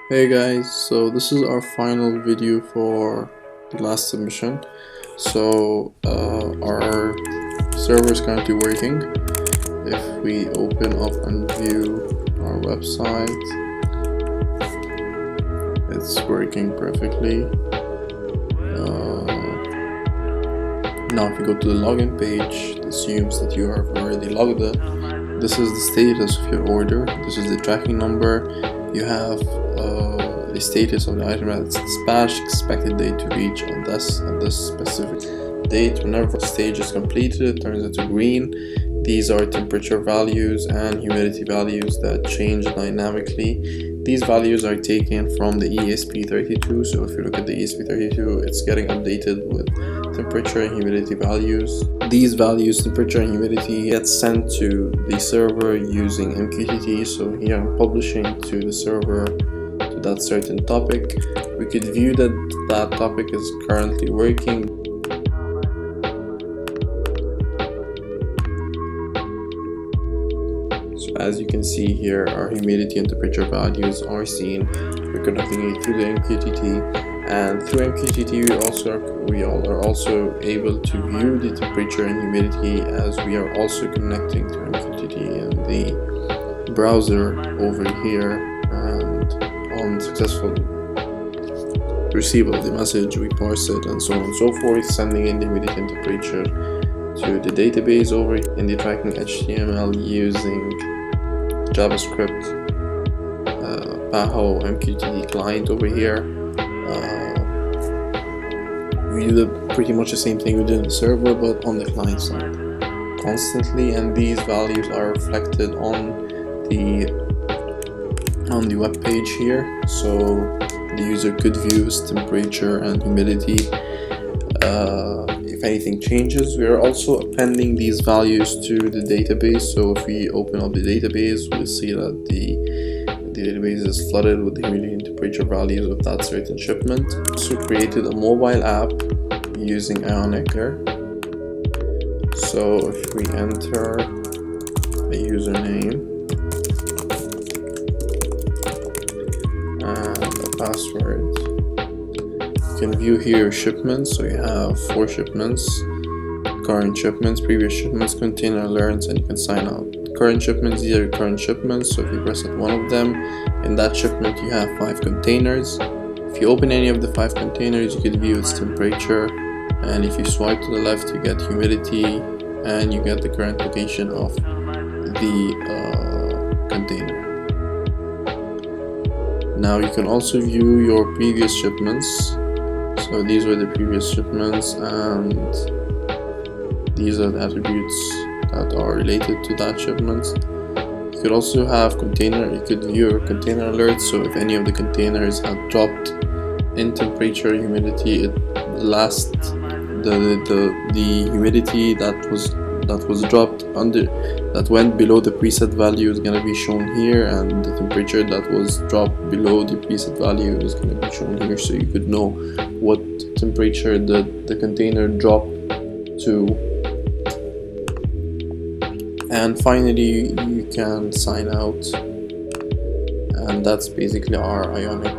Hey guys, so this is our final video for the last submission. So our server is currently working. If we open up and view our website, it's working perfectly. Now if you go to the login page, it assumes that you have already logged in. This is the status of your order. This is the tracking number. You have the status of the item that's dispatched, expected date to reach on this specific date. Whenever the stage is completed, it turns into green. These are temperature values and humidity values that change dynamically. These values are taken from the ESP32, so if you look at the ESP32, it's getting updated with temperature and humidity values. These values, temperature and humidity, get sent to the server using MQTT. So here I'm publishing to the server to that certain topic. We could view that topic is currently working. So as you can see here, our humidity and temperature values are seen. We're connecting it through the MQTT, and through MQTT we are also able to view the temperature and humidity, as we are also connecting to MQTT in the browser over here. And on successful receipt of the message, we parse it and so on and so forth, sending in the humidity and temperature to the database over in the tracking HTML using JavaScript, PAHO MQTT client over here. We do pretty much the same thing we did in the server, but on the client side constantly, and these values are reflected on the web page here, so the user could view its temperature and humidity. If anything changes, we are also appending these values to the database. So if we open up the database, we'll see that the database is flooded with the humidity and temperature values of that certain shipment. Also created a mobile app using Ionic here. So if we enter a username and a password, you can view here shipments. So you have 4 shipments: current shipments, previous shipments, container alerts, and you can sign out. Current shipments, these are your current shipments. So if you press at one of them, in that shipment you have 5 containers. If you open any of the 5 containers, you can view its temperature, and if you swipe to the left, you get humidity and you get the current location of the container. Now you can also view your previous shipments. So these were the previous shipments, and these are the attributes that are related to that shipment. You could also have you could view your container alerts. So if any of the containers have dropped in temperature, humidity, the humidity that was dropped that went below the preset value is going to be shown here, and the temperature that was dropped below the preset value is going to be shown here, so you could know what temperature the container dropped to. And finally, you can sign out, and that's basically our Ionic